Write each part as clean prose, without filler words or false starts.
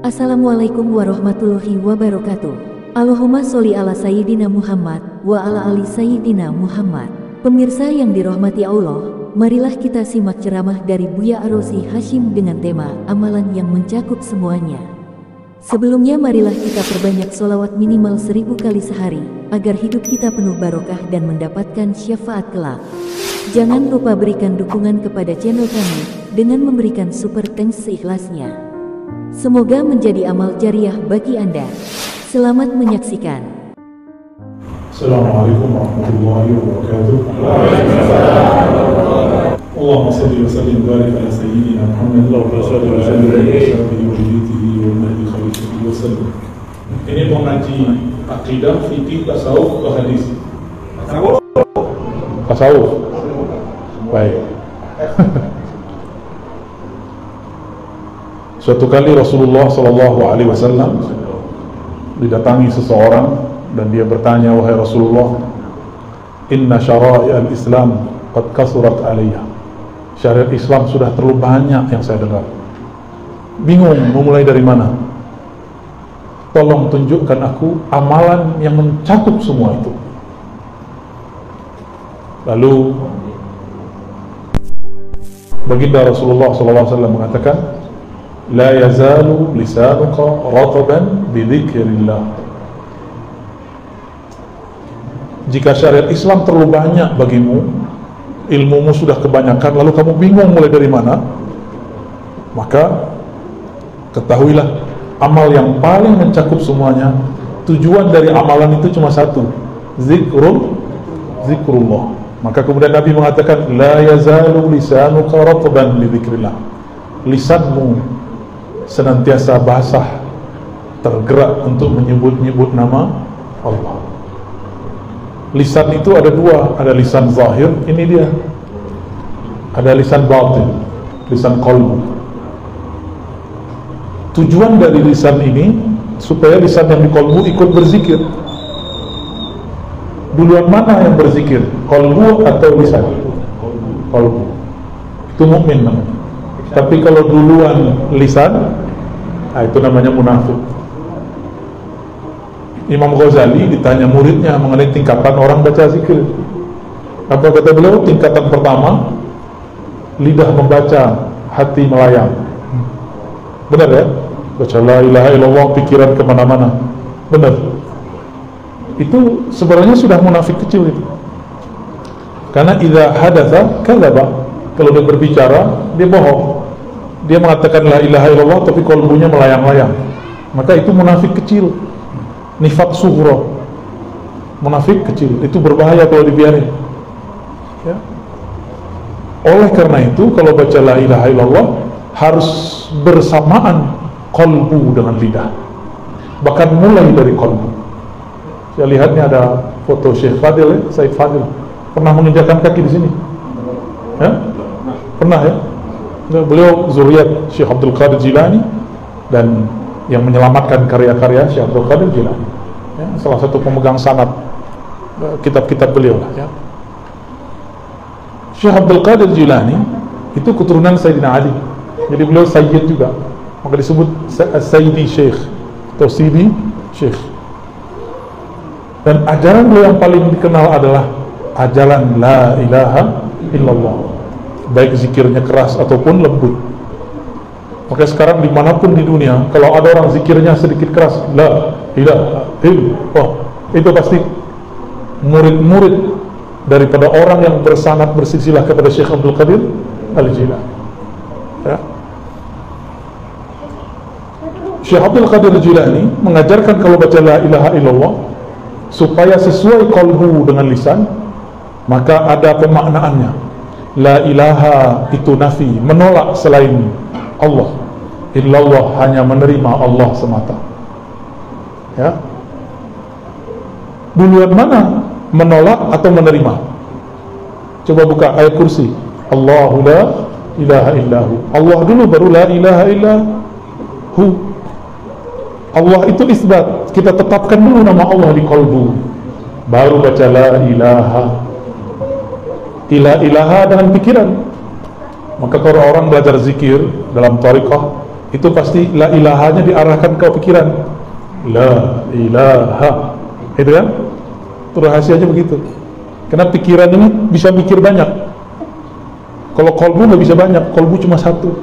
Assalamualaikum warahmatullahi wabarakatuh. Allahumma sholli ala Sayyidina Muhammad wa ala ali Sayyidina Muhammad. Pemirsa yang dirahmati Allah, marilah kita simak ceramah dari Buya Arosi Hashim dengan tema amalan yang mencakup semuanya. Sebelumnya marilah kita perbanyak sholawat minimal 1000 kali sehari, agar hidup kita penuh barokah dan mendapatkan syafaat kelak. Jangan lupa berikan dukungan kepada channel kami, dengan memberikan super thanks seikhlasnya. Semoga menjadi amal jariah bagi Anda. Selamat menyaksikan. Assalamualaikum warahmatullahi wabarakatuh. Allahumma salli wa sallim wa barik ala sayyidina Muhammad wa ala alihi wa sallam. Ini mengaji akidah, fikih, tasawuf, atau hadis? Tasawuf. Baik. Suatu kali Rasulullah SAW didatangi seseorang dan dia bertanya, wahai Rasulullah, inna syara'i al-Islam qad kasurat alayya. Syariat Islam sudah terlalu banyak yang saya dengar. Bingung memulai dari mana. Tolong tunjukkan aku amalan yang mencakup semua itu. Lalu baginda Rasulullah SAW mengatakan, la yazalu lisanuka rataban bidzikrillah. Jika syariat Islam terlalu banyak bagimu, ilmumu sudah kebanyakan, lalu kamu bingung mulai dari mana, maka ketahuilah amal yang paling mencakup semuanya, tujuan dari amalan itu cuma satu, zikrullah. Maka kemudian Nabi mengatakan, la yazalu lisanuka rataban bidzikrillah. Lisanmu senantiasa basah, tergerak untuk menyebut-nyebut nama Allah. Lisan itu ada dua, ada lisan zahir, ini dia. Ada lisan batin, lisan qalbu. Tujuan dari lisan ini supaya lisan yang di qalbu ikut berzikir. Duluan mana yang berzikir? Qalbu atau lisan? Qalbu. Itu mukmin namanya. Tapi kalau duluan lisan, itu namanya munafik. Imam Ghazali ditanya muridnya mengenai tingkatan orang baca zikir. Apa kata beliau? Tingkatan pertama, lidah membaca, hati melayang. Benar ya? Baca la ilaha illallah, pikiran kemana-mana. Benar. Itu sebenarnya sudah munafik kecil itu. Karena idza hadatsa kadzaba. Kalau dia berbicara, dia bohong. Dia mengatakan la ilaha illallah tapi qalbunya melayang-layang. Maka itu munafik kecil. Nifaq sughra. Munafik kecil. Itu berbahaya kalau dibiarin. Ya. Oleh karena itu kalau baca la ilaha illallah harus bersamaan qalbu dengan lidah. Bahkan mulai dari qalbu. Saya lihatnya ada foto Syekh Fadil, ya? Said Fadil. Pernah menginjakkan kaki di sini? Ya? Pernah ya? Beliau zuriat Syekh Abdul Qadir Jilani dan yang menyelamatkan karya-karya Syekh Abdul Qadir Jilani, ya, salah satu pemegang sanad kitab-kitab beliau lah, ya. Syekh Abdul Qadir Jilani itu keturunan Sayyidina Ali, jadi beliau Sayyid juga, maka disebut Sayyidi Syekh atau Sidi Syekh. Dan ajaran beliau yang paling dikenal adalah ajaran la ilaha illallah, baik zikirnya keras ataupun lembut. Maka sekarang dimanapun di dunia, kalau ada orang zikirnya sedikit keras, la ilaha illallah, itu pasti murid-murid daripada orang yang bersanad bersilsilah kepada Syekh Abdul Qadir Al-Jilani, ya. Syekh Abdul Qadir Jilani mengajarkan kalau baca la ilaha illallah supaya sesuai qalbu dengan lisan, maka ada pemaknaannya. La ilaha itu nafi, menolak selain Allah. Illallah hanya menerima Allah semata. Ya. Duluan mana? Menolak atau menerima? Coba buka ayat kursi. Allahu la ilaha illahu. Allah dulu baru la ilaha illahu. Allah itu isbat. Kita tetapkan dulu nama Allah di qalbu, baru baca la ilaha. Ilaha dengan pikiran. Maka kalau orang belajar zikir dalam thariqah, itu pasti la ilahanya diarahkan ke pikiran. La ilaha, itu kan? Itu rahasianya begitu. Karena pikiran ini bisa mikir banyak. Kalau kolbu nggak bisa banyak, kolbu cuma satu.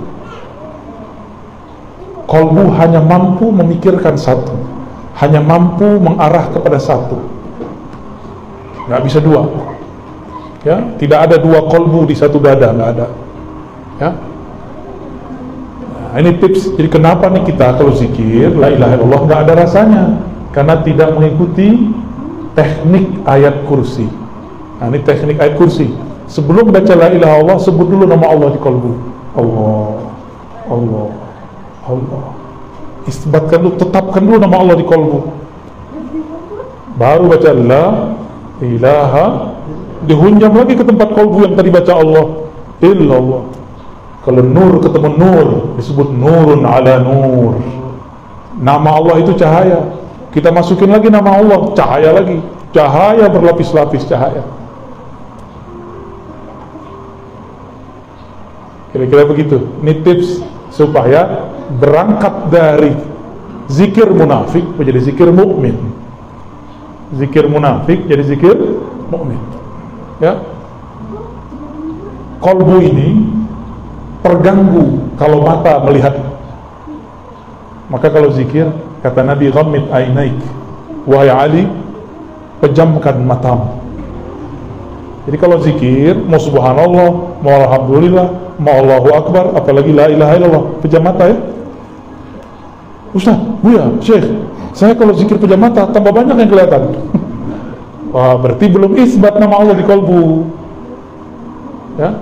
Kolbu hanya mampu memikirkan satu, hanya mampu mengarah kepada satu, nggak bisa dua. Ya, tidak ada dua kolbu di satu dada, nggak ada. Ya, nah, ini tips. Jadi kenapa nih kita kalau zikir la ilaha illallah nggak ada rasanya? Karena tidak mengikuti teknik ayat kursi. Nah, ini teknik ayat kursi. Sebelum baca la ilaha illallah, sebut dulu nama Allah di kolbu. Allah, Allah, Allah. Isbatkan dulu, tetapkan dulu nama Allah di kolbu. Baru baca la ilaha, dihunjam lagi ke tempat kolbu yang tadi baca Allah illallah. Kalau nur ketemu nur, disebut nurun ala nur. Nama Allah itu cahaya. Kita masukin lagi nama Allah, cahaya lagi. Cahaya berlapis-lapis cahaya. Kira-kira begitu. Ini tips supaya berangkat dari zikir munafik menjadi zikir mukmin. Zikir munafik jadi zikir mukmin. Ya. Kolbu ini terganggu kalau mata melihat. Maka kalau zikir, kata Nabi, ghammid ainaik, wahai Ali, pejamkan matamu. Jadi kalau zikir, mau subhanallah, mau alhamdulillah, mau Allahu akbar, apalagi la ilaha illallah, pejam mata ya. Ustaz, Buya, Syekh, saya kalau zikir pejam mata tambah banyak yang kelihatan. Wah, berarti belum isbat nama Allah di kolbu. Ya.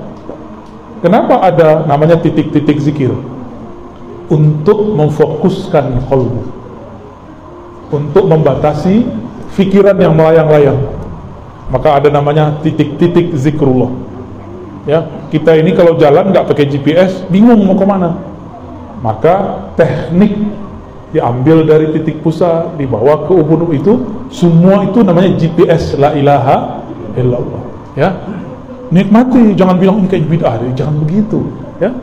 Kenapa ada namanya titik-titik zikir? Untuk memfokuskan kolbu, untuk membatasi fikiran yang melayang-layang. Maka ada namanya titik-titik zikrullah. Ya, kita ini kalau jalan nggak pakai GPS, bingung mau kemana. Maka teknik diambil dari titik pusat, dibawa ke ubun itu, semua itu namanya GPS la ilaha illallah. Ya, nikmati, jangan bilang ini kayak bid'ah, jangan begitu. Ya,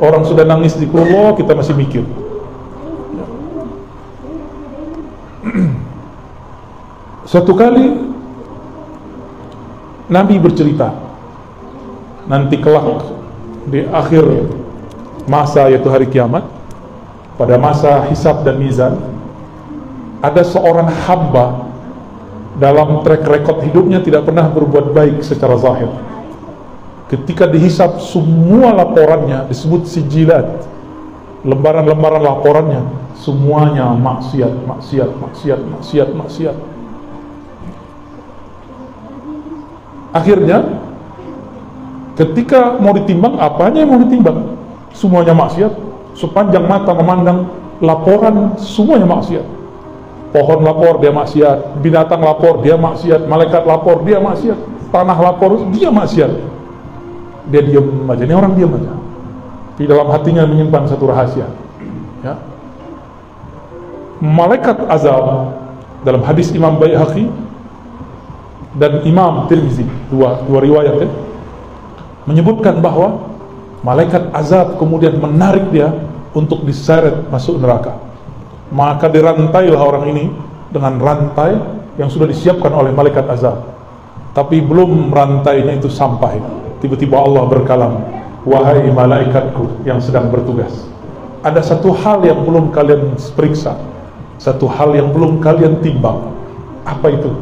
orang sudah nangis zikrullah, kita masih mikir. Ya. Suatu kali Nabi bercerita, nanti kelak di akhir masa, yaitu hari kiamat, pada masa hisab dan mizan, ada seorang hamba dalam track record hidupnya tidak pernah berbuat baik secara zahir. Ketika dihisab, semua laporannya disebut sijilat, lembaran-lembaran laporannya semuanya maksiat, maksiat, maksiat, maksiat, maksiat. Akhirnya ketika mau ditimbang, apanya yang mau ditimbang? Semuanya maksiat. Sepanjang mata memandang laporan, semuanya maksiat. Pohon lapor, dia maksiat. Binatang lapor, dia maksiat. Malaikat lapor, dia maksiat. Tanah lapor, dia maksiat. Dia diam aja, ini orang diam aja. Di dalam hatinya menyimpan satu rahasia. Ya. Malaikat azab, dalam hadis Imam Baihaqi dan Imam Tirmizi, dua riwayat ya, menyebutkan bahwa malaikat azab kemudian menarik dia untuk diseret masuk neraka. Maka dirantailah orang ini dengan rantai yang sudah disiapkan oleh malaikat azab. Tapi belum rantainya itu sampai, tiba-tiba Allah berkalam, wahai malaikatku yang sedang bertugas, ada satu hal yang belum kalian periksa, satu hal yang belum kalian timbang. Apa itu?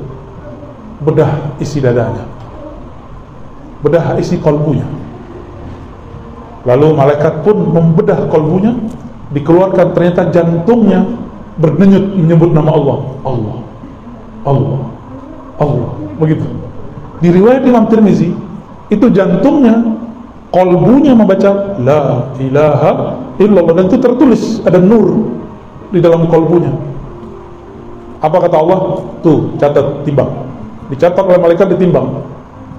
Bedah isi dadanya, bedah isi kolbunya. Lalu malaikat pun membedah kolbunya, dikeluarkan ternyata jantungnya berdenyut menyebut nama Allah, Allah, Allah, Allah, begitu. Di riwayat Imam Tirmizi, itu jantungnya, kolbunya membaca la ilaha illallah, dan itu tertulis, ada nur di dalam kolbunya. Apa kata Allah? Tuh, catat, timbang. Dicatat oleh malaikat, ditimbang.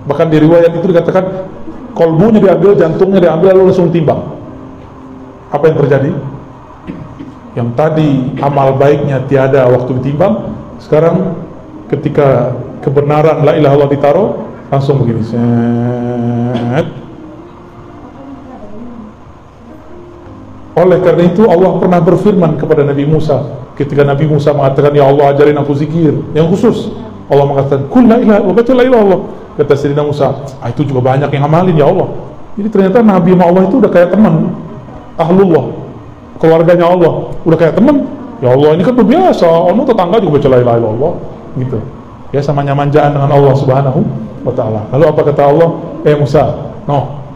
Bahkan di riwayat itu dikatakan kolbunya diambil, jantungnya diambil, lalu langsung timbang. Apa yang terjadi? Yang tadi amal baiknya tiada waktu ditimbang, sekarang ketika kebenaran la ilaha illallah ditaruh, langsung begini, set. Oleh karena itu Allah pernah berfirman kepada Nabi Musa ketika Nabi Musa mengatakan, ya Allah ajarin aku zikir yang khusus. Allah mengatakan, kul la ilaha illallah, baca la ilaha illallah. Kata Sayyidina Musa, itu juga banyak yang amalin ya Allah. Jadi ternyata Nabi sama Allah itu udah kayak teman, ahlullah, keluarganya Allah, udah kayak teman. Ya Allah, ini kan biasa, Allah tetangga juga baca la ilaha illallah gitu. Ya, sama manjaan dengan Allah Subhanahu wa ta'ala. Lalu apa kata Allah? Musa,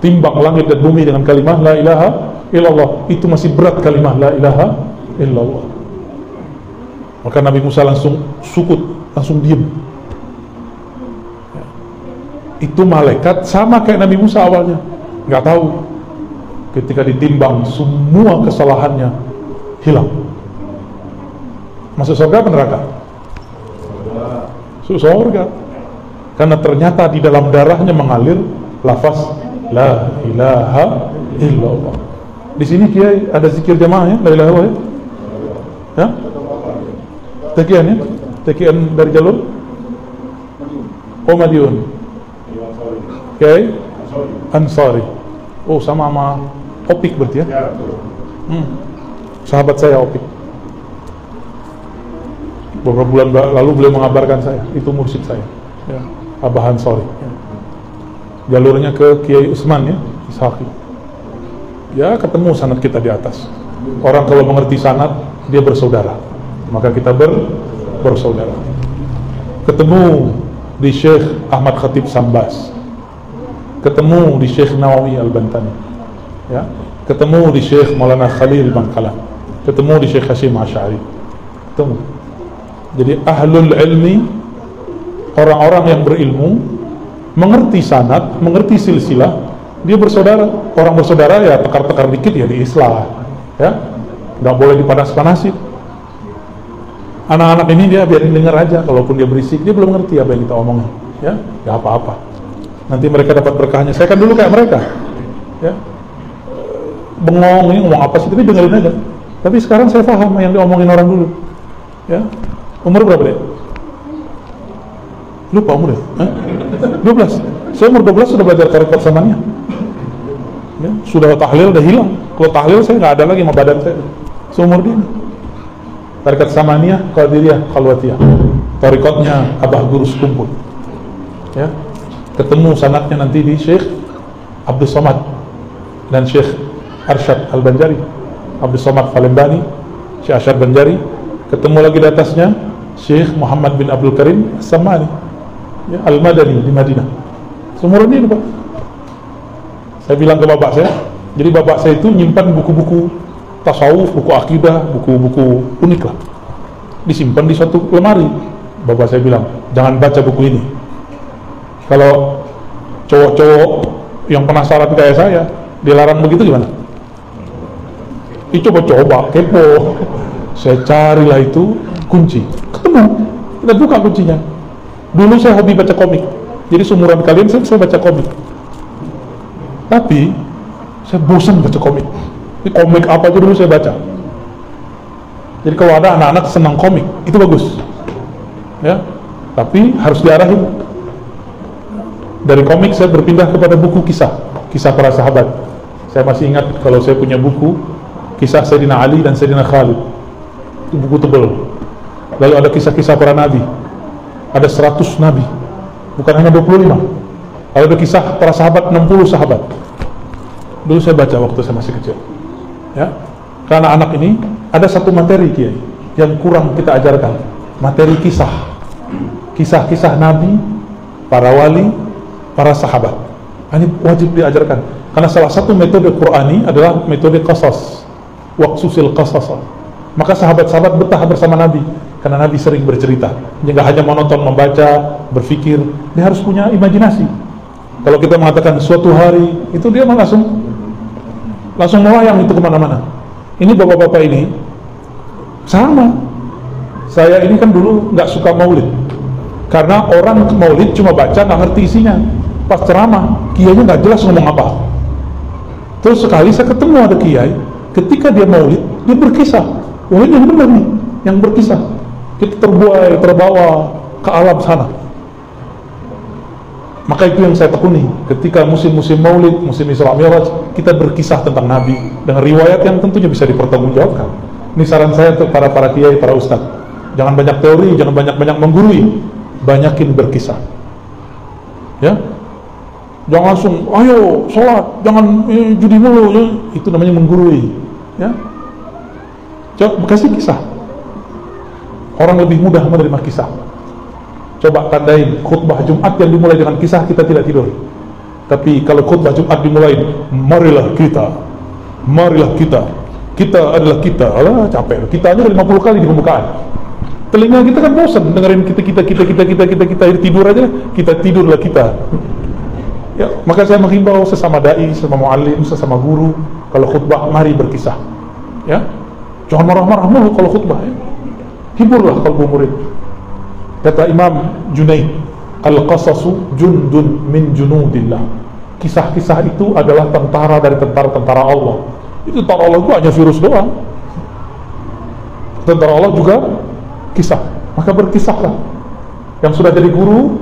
timbang langit dan bumi dengan kalimah la ilaha illallah. Itu masih berat kalimah la ilaha illallah. Maka Nabi Musa langsung sukut, langsung diem. Ya. Itu malaikat sama kayak Nabi Musa awalnya, nggak tahu. Ketika ditimbang semua kesalahannya hilang. Masuk surga apa neraka? Masuk surga. Karena ternyata di dalam darahnya mengalir lafaz la ilaha illallah. Di sini Kiai ada zikir jamaah ya, la ilaha illallah ya? Takian ya? Takian dari jalur Madiun. Kiai Ansari. Oh, sama Opik berarti ya? Sahabat saya Opik. Beberapa bulan lalu beliau mengabarkan saya, itu mursyid saya ya, Abah Ansari ya. Jalurnya ke Kiai Usman ya, Ishaqi. Ya, ketemu sanad kita di atas. Orang kalau mengerti sanad, dia bersaudara, maka kita bersaudara. Ketemu di Syekh Ahmad Khatib Sambas, ketemu di Syekh Nawawi Al-Bantani ya, ketemu di Syekh Maulana Khalil Bangkalan, ketemu di Syekh Hashim Asy'ari, ketemu. Jadi ahlul ilmi, orang-orang yang berilmu, mengerti sanad, mengerti silsilah, dia bersaudara. Orang bersaudara ya tekar-tekar dikit ya diislah ya, nggak boleh dipanas-panasin. Anak-anak ini dia biarin dengar aja, kalaupun dia berisik, dia belum ngerti apa yang kita omongin ya, nggak apa-apa, nanti mereka dapat berkahnya. Saya kan dulu kayak mereka ya, bengong, ini ngomong apa sih, tapi dengerin aja. Tapi sekarang saya paham yang diomongin orang dulu ya. Umur berapa deh? Lupa umur ya? 12. Saya umur 12 sudah belajar tarekat samaniyah ya, sudah tahlil, udah hilang. Kalau tahlil saya nggak ada lagi sama badan saya seumur ini. Tarekat samaniyah, qadiriyah, khalwatiyah, tarekatnya Abah Guru Sekumpul ya. Ketemu sanadnya nanti di Syekh Abdul Somad dan Syekh Arsyad Al-Banjari, Abdul Somad Palembani, Syekh Arsyad Banjari. Ketemu lagi di atasnya Syekh Muhammad bin Abdul Karim As-Samani ya, Al-Madani di Madinah. Seumuran ini Pak. Saya bilang ke bapak saya, jadi bapak saya itu nyimpan buku-buku tasawuf, buku akidah, buku-buku unik lah, disimpan di suatu lemari. Bapak saya bilang, jangan baca buku ini. Kalau cowok-cowok yang penasaran kayak saya dilarang begitu gimana? Coba-coba, kepo. Saya carilah itu kunci, ketemu, kita buka kuncinya. Dulu saya hobi baca komik, jadi seumuran kalian saya baca komik. Tapi saya bosan baca komik. Ini komik apa aja dulu saya baca. Jadi kalau ada anak-anak senang komik, itu bagus ya, tapi harus diarahin. Dari komik saya berpindah kepada buku kisah para sahabat. Saya masih ingat kalau saya punya buku kisah Sayyidina Ali dan Sayyidina Khalid, itu buku tebal. Lalu ada kisah-kisah para nabi, ada 100 nabi, bukan hanya 25. Lalu ada kisah para sahabat, 60 sahabat. Dulu saya baca waktu saya masih kecil ya. Karena anak ini ada satu materi Kiai yang kurang kita ajarkan, materi kisah nabi, para wali, para sahabat. Ini wajib diajarkan, karena salah satu metode Qur'ani adalah metode qasas, waqsusil qasas. Maka sahabat-sahabat betah bersama Nabi, karena Nabi sering bercerita. Dia nggak hanya monoton membaca, berpikir, dia harus punya imajinasi. Kalau kita mengatakan suatu hari, itu dia langsung melayang itu kemana-mana. Ini bapak-bapak ini sama. Saya ini kan dulu nggak suka maulid, karena orang maulid cuma baca, nggak ngerti isinya. Pas ceramah, kiainya nggak jelas ngomong apa. Terus sekali saya ketemu ada kiai, ketika dia maulid, dia berkisah. Oh, ini yang benar nih, yang berkisah. Kita terbawa ke alam sana. Maka itu yang saya tekuni ketika musim-musim Maulid, musim Isra Mi'raj, kita berkisah tentang Nabi dengan riwayat yang tentunya bisa dipertanggungjawabkan. Ini saran saya untuk para kiai, para ustaz. Jangan banyak teori, jangan banyak menggurui, banyakin berkisah. Ya, jangan langsung ayo sholat, jangan judi mulu, ya. Itu namanya menggurui. Ya, coba kasih kisah. Orang lebih mudah menerima kisah. Coba tandain khutbah Jumat yang dimulai dengan kisah, kita tidak tidur. Tapi kalau khutbah Jumat dimulai, marilah kita adalah kita, alah capek. Kita aja 50 kali di pembukaan. Telinga kita kan bosan dengerin kita tidur aja, kita tidurlah kita. Ya, maka saya menghimbau sesama dai, sesama muallim, sesama guru, kalau khutbah mari berkisah. Ya, jangan marah-marah mulu kalau khutbah. Ya. Hiburlah kalbu murid. Kata Imam Junaid, al-qasasu jundun min junudillah. Kisah-kisah itu adalah tentara dari tentara-tentara Allah. Itu tentara Allah itu hanya virus doang. Tentara Allah juga kisah. Maka berkisahlah. Yang sudah jadi guru,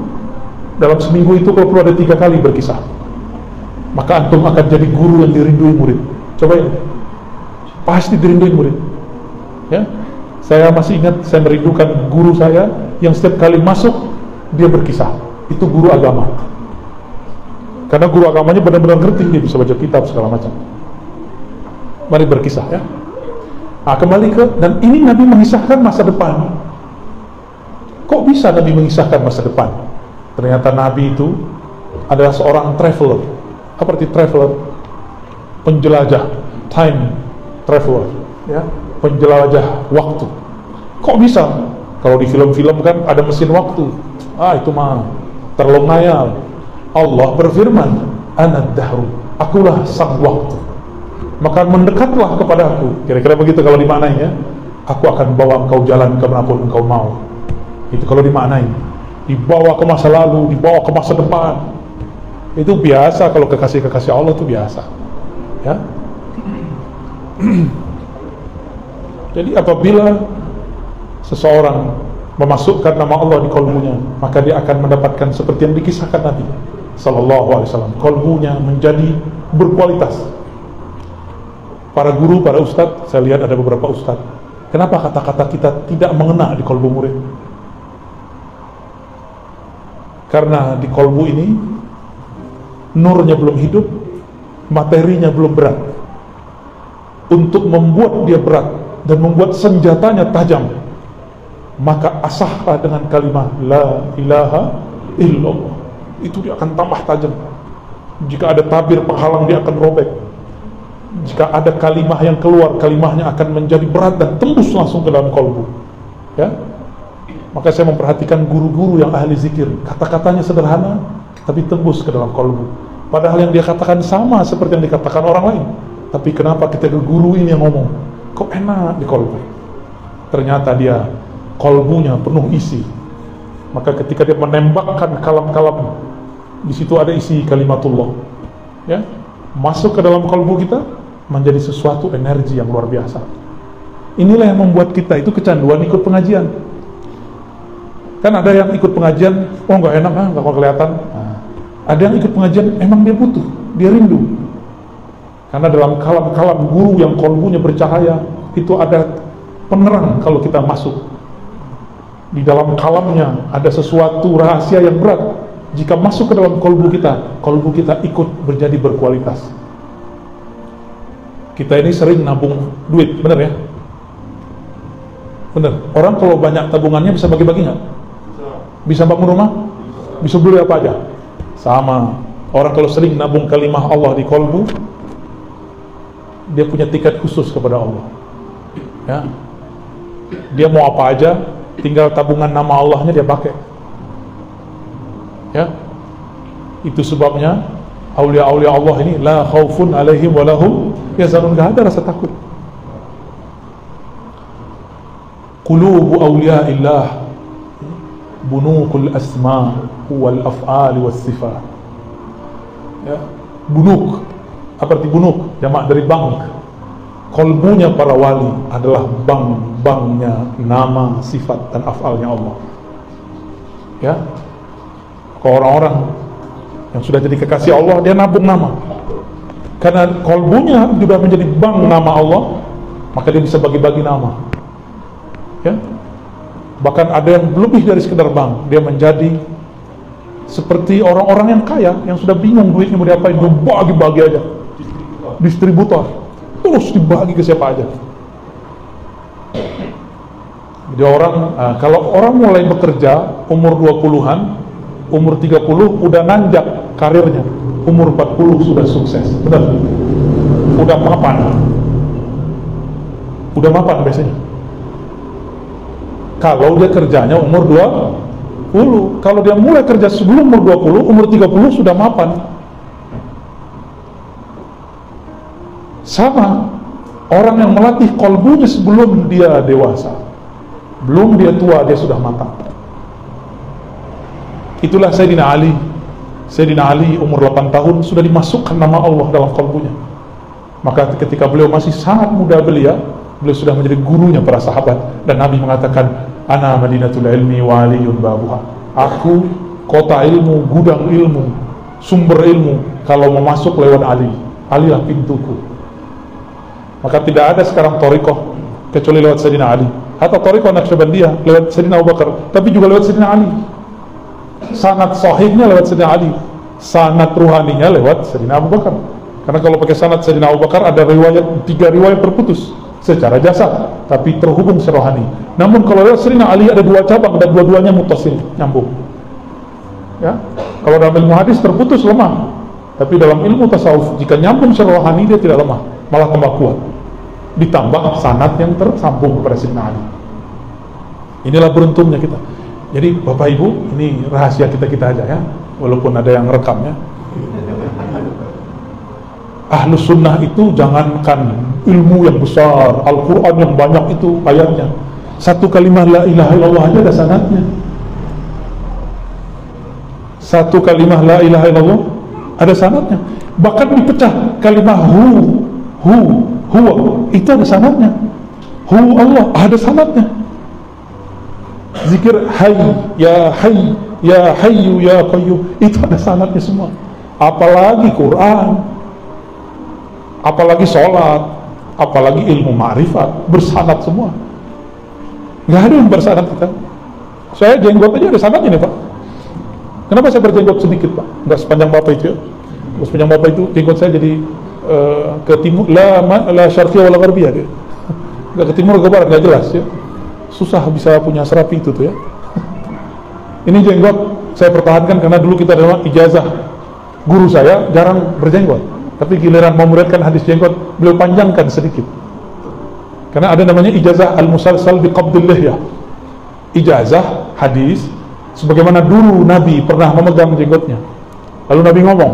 dalam seminggu itu kalau perlu ada 3 kali berkisah. Maka antum akan jadi guru yang dirindui murid. Coba ya, pasti dirindui murid. Ya, saya masih ingat, saya merindukan guru saya yang setiap kali masuk dia berkisah. Itu guru agama. Karena guru agamanya benar-benar ngerti, dia bisa baca kitab segala macam. Mari berkisah ya. Nah, kembali ke, dan ini Nabi mengisahkan masa depan. Kok bisa Nabi mengisahkan masa depan? Ternyata Nabi itu adalah seorang traveler. Apa arti traveler? Penjelajah, time traveler, ya, penjelajah waktu. Kok bisa? Kalau di film-film kan ada mesin waktu. Itu mah terlalu ngayal. Allah berfirman, Ana dahru, akulah sang waktu. Maka mendekatlah kepada aku. Kira-kira begitu kalau dimaknai ya. Aku akan bawa engkau jalan kemanapun engkau mau. Itu kalau dimaknai. Dibawa ke masa lalu, dibawa ke masa depan. Itu biasa, kalau kekasih-kekasih Allah itu biasa. Ya. Jadi apabila seseorang memasukkan nama Allah di kolbunya, maka dia akan mendapatkan seperti yang dikisahkan Nabi Sallallahu Alaihi Wasallam. Kolbunya menjadi berkualitas. Para guru, para ustadz, saya lihat ada beberapa ustadz. Kenapa kata-kata kita tidak mengena di kolbu murid? Karena di kolbu ini nurnya belum hidup, materinya belum berat. Untuk membuat dia berat dan membuat senjatanya tajam, maka asahlah dengan kalimat la ilaha illallah. Itu dia akan tambah tajam. Jika ada tabir penghalang, dia akan robek. Jika ada kalimah yang keluar, kalimahnya akan menjadi berat dan tembus langsung ke dalam kolbu. Ya, maka saya memperhatikan guru-guru yang ahli zikir, kata-katanya sederhana tapi tembus ke dalam kolbu. Padahal yang dia katakan sama seperti yang dikatakan orang lain. Tapi kenapa ketika guru ini yang ngomong, kok enak di kolbu? Ternyata dia kolbunya penuh isi. Maka ketika dia menembakkan kalam-kalam, di situ ada isi kalimatullah, ya, masuk ke dalam kolbu kita, menjadi sesuatu energi yang luar biasa. Inilah yang membuat kita itu kecanduan ikut pengajian. Kan ada yang ikut pengajian, oh nggak enak, nggak kelihatan. Ada yang ikut pengajian, emang dia butuh, dia rindu. Karena dalam kalam-kalam guru yang kolbunya bercahaya, itu ada penerang kalau kita masuk. Di dalam kalamnya ada sesuatu rahasia yang berat. Jika masuk ke dalam kolbu kita ikut menjadi berkualitas. Kita ini sering nabung duit, benar ya? Benar. Orang kalau banyak tabungannya bisa bagi-bagi nggak? Bisa bangun rumah? Bisa beli apa aja? Sama. Orang kalau sering nabung kalimah Allah di kolbu, dia punya tiket khusus kepada Allah. Ya. Dia mau apa aja, tinggal tabungan nama Allahnya dia pakai. Ya. Itu sebabnya aulia-aulia Allah ini la khaufun alaihim wa lahum yahzanun, enggak ada rasa takut. Qulubu auliaillah bunukul asma wal af'al was sifat. Ya. Bunuk, apa arti bunuk? Jamak dari bank. Kolbunya para wali adalah bank-banknya nama, sifat dan af'alnya Allah. Ya. Kalau orang-orang yang sudah jadi kekasih Allah, dia nabung nama. Karena kolbunya sudah menjadi bank nama Allah, maka dia bisa bagi-bagi nama. Ya, bahkan ada yang lebih dari sekedar bank, dia menjadi seperti orang-orang yang kaya, yang sudah bingung duitnya mau diapain, dia bagi-bagi aja, distributor, terus dibagi ke siapa aja. Jadi kalau orang mulai bekerja umur 20-an, umur 30 udah nanjak karirnya, umur 40 sudah sukses, benar? Udah mapan biasanya. Kalau dia kerjanya umur 20, kalau dia mulai kerja sebelum umur 20, umur 30 sudah mapan. Sama, orang yang melatih kolbunya sebelum dia dewasa, belum dia tua, dia sudah matang. Itulah Sayyidina Ali. Sayyidina Ali umur 8 tahun sudah dimasukkan nama Allah dalam kalbunya. Maka ketika beliau masih sangat muda beliau sudah menjadi gurunya para sahabat. Dan Nabi mengatakan, Ana Madinatul Ilmi wa aliyun babuha. Aku kota ilmu, gudang ilmu, sumber ilmu. Kalau mau masuk lewat Ali, Alilah pintuku. Maka tidak ada sekarang thariqah kecuali lewat Sayyidina Ali. Atau thariqah Naqsyabandiyah lewat Sayyidina Abu Bakar, tapi juga lewat Sayyidina Ali. Sanad sahihnya lewat Sayyidina Ali, sanad ruhaninya lewat Sayyidina Abu Bakar. Karena kalau pakai sanad Sayyidina Abu Bakar ada 3 riwayat terputus secara jasad, tapi terhubung secara rohani. Namun kalau lewat Sayyidina Ali ada 2 cabang dan dua-duanya muttasil, nyambung. Ya, kalau dalam ilmu hadis terputus lemah, tapi dalam ilmu tasawuf jika nyambung secara rohani dia tidak lemah, malah tambah kuat. Ditambah sanad yang tersambung kepada Sayyidina Ali. Inilah beruntungnya kita. Jadi Bapak Ibu, ini rahasia kita aja ya, walaupun ada yang rekamnya. Ahlus sunnah itu jangankan ilmu yang besar, Al-Quran yang banyak itu ayatnya, satu kalimat la ilaha illallah aja ada sanadnya. Satu kalimat la ilaha illallah ada sanadnya. Bahkan dipecah kalimat huwa itu ada sanadnya. Allah ada sanadnya. Zikir hayy ya hayyu ya qayyum itu ada sanadnya semua. Apalagi Quran, apalagi sholat, apalagi ilmu ma'rifat, bersanad semua. Nggak ada yang bersanad kita. Saya jenggot aja ada sanadnya nih Pak. Kenapa saya berjenggot sedikit Pak? Nggak sepanjang Bapak itu ya. Sepanjang Bapak itu jenggot saya jadi ke timur, la syarqiyah wala gharbiyah dia. Nggak ke timur ke barat, nggak jelas ya. Susah bisa punya serapi itu tuh ya. Ini jenggot saya pertahankan karena dulu kita dalam ijazah guru saya jarang berjenggot, tapi giliran memuridkan hadis jenggot beliau panjangkan sedikit. Karena ada namanya ijazah al-musalsal biqabdil lihyah, ijazah hadis sebagaimana dulu Nabi pernah memegang jenggotnya lalu Nabi ngomong,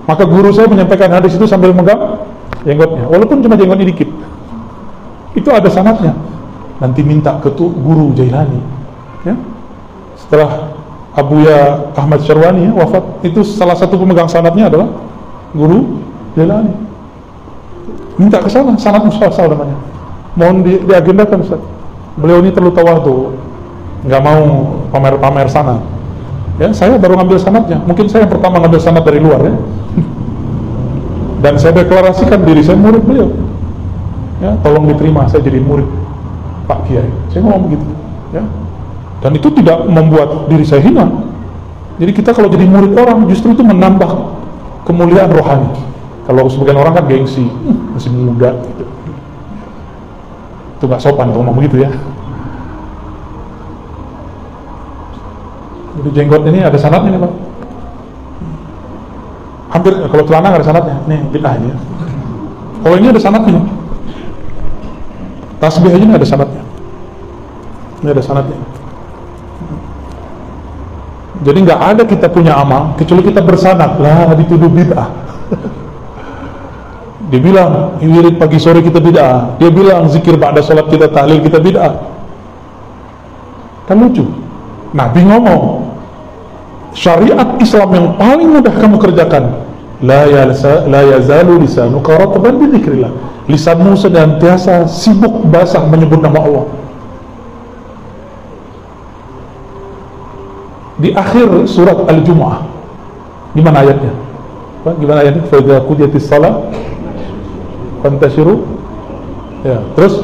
maka guru saya menyampaikan hadis itu sambil memegang jenggotnya walaupun cuma jenggotnya dikit. Itu ada sanadnya. Nanti minta ke guru Jailani ya. Setelah Abuya Ahmad Syarwani ya, wafat, itu salah satu pemegang sanadnya adalah guru Jailani. Minta ke sana, sanad musalsal namanya. Mohon diagendakan Ustaz. Beliau ini terlalu tawadhu, nggak mau pamer-pamer sanad. Ya, saya baru ngambil sanadnya. Mungkin saya yang pertama ngambil sanad dari luar ya. Dan saya deklarasikan diri saya murid beliau. Ya, tolong diterima saya jadi murid Pak Kiai. Saya ngomong begitu ya. Dan itu tidak membuat diri saya hina. Jadi kita kalau jadi murid orang justru itu menambah kemuliaan rohani. Kalau sebagian orang kan gengsi, masih muda gitu. Itu gak sopan kalau ngomong begitu ya. Jadi jenggot ini ada sanadnya nih Pak. Hampir kalau celana gak ada sanadnya. Nih bid'ah ini. Kalau ini ada sanadnya. Tasbih aja ini ada sanadnya. Ini ada sanadnya. Jadi nggak ada kita punya amal kecuali kita bersanad lah dituduh bid'ah. Dia bilang wirid pagi sore kita bid'ah. Dia bilang zikir ba'da salat kita tahlil kita bid'ah. Kan lucu. Nabi ngomong syariat Islam yang paling mudah kamu kerjakan, la yazalu lisanuka ratban bi dzikrillah. Lisanmu senantiasa sibuk basah menyebut nama Allah. di akhir surat Al-Jumu'ah. Gimana ayatnya? Gimana ayatnya? Fa idza qudiyatis shalah fantashiru. Ya, terus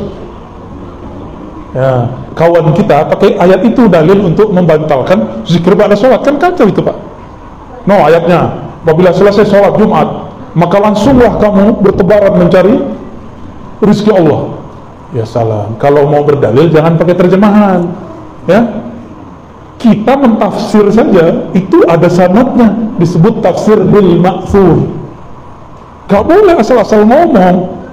ya, kawan kita pakai ayat itu dalil untuk membantalkan zikir ba'da sholat. Kan kacau itu, Pak. No, ayatnya, apabila selesai sholat Jumat, maka langsunglah kamu bertebaran mencari rezeki Allah. Ya salam. Kalau mau berdalil jangan pakai terjemahan. Ya, kita mentafsir saja itu ada sanadnya, disebut tafsir bil ma'thur. Gak boleh asal-asal ngomong.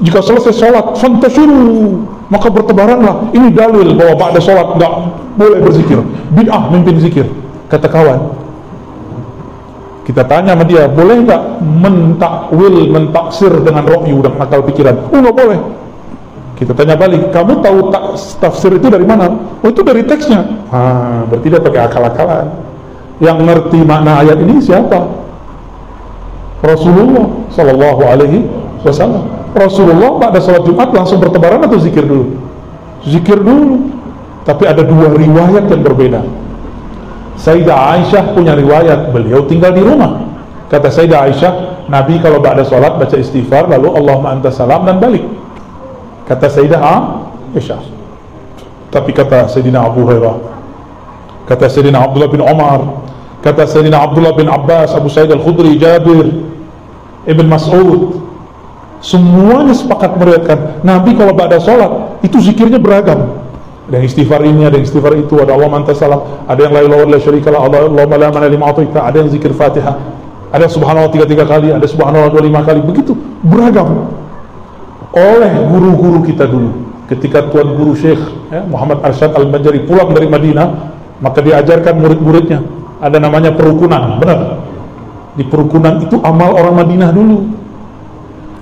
Jika selesai sholat fantashiru, maka bertebaranlah. Ini dalil bahwa ba'da sholat gak boleh berzikir. Bid'ah mimpin zikir. Kata kawan, kita tanya sama dia, boleh gak mentakwil, mentaksir dengan ro'yu dan akal pikiran? Oh, gak boleh. Kita tanya balik, kamu tahu tafsir itu dari mana? Oh, itu dari teksnya. Berarti dia pakai akal-akalan. Yang ngerti makna ayat ini siapa? Rasulullah Sallallahu Alaihi Wasallam. Rasulullah pada sholat Jumat langsung bertebaran atau zikir dulu? Zikir dulu. Tapi ada dua riwayat yang berbeda. Sayyidah Aisyah punya riwayat, beliau tinggal di rumah. Kata Sayyidah Aisyah, Nabi kalau pada sholat baca istighfar, lalu Allahumma anta salam dan balik. Kata Sayyidah Aisyah. Tapi kata Sayyidina Abu Hurairah, kata Sayyidina Abdullah bin Umar, kata Sayyidina Abdullah bin Abbas, Abu Sa'id Al-Khudri, Jabir, Ibn Mas'ud, semuanya sepakat meriwayatkan Nabi kalau ba'da sholat itu zikirnya beragam. Ada yang istighfar ini, ada yang istighfar itu, ada Allahumma anta salam, ada yang la ilaha illa syarikalah, Allahumma la mana lima a'taita, ada yang zikir Fatihah, ada yang subhanallah 3 kali, ada subhanallah 25 kali, begitu beragam. Oleh guru-guru kita dulu, ketika Tuan Guru Syekh Muhammad Arsyad Al-Banjari pulang dari Madinah, maka diajarkan murid-muridnya, ada namanya perukunan. Benar, di perukunan itu amal orang Madinah dulu.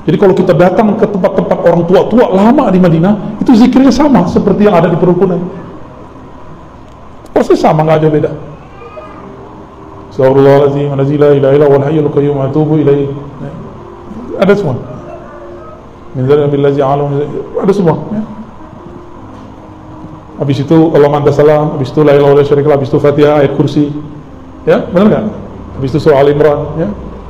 Jadi kalau kita datang ke tempat-tempat orang tua-tua lama di Madinah, itu zikirnya sama seperti yang ada di perukunan. Pasti sama, nggak ada beda. Astagfirullahaladzim, la ilaha illa huwal hayyul qayyum wa atubu ilaih. Ada semua. Min dzalika billazi alam, ada semua. Ya. Habis itu Allahumma anta salam, habis itu la ilaha illa syarikalah, habis itu Fatihah, ayat kursi. Ya, benar nggak? Habis itu surah Al-Imran, ya.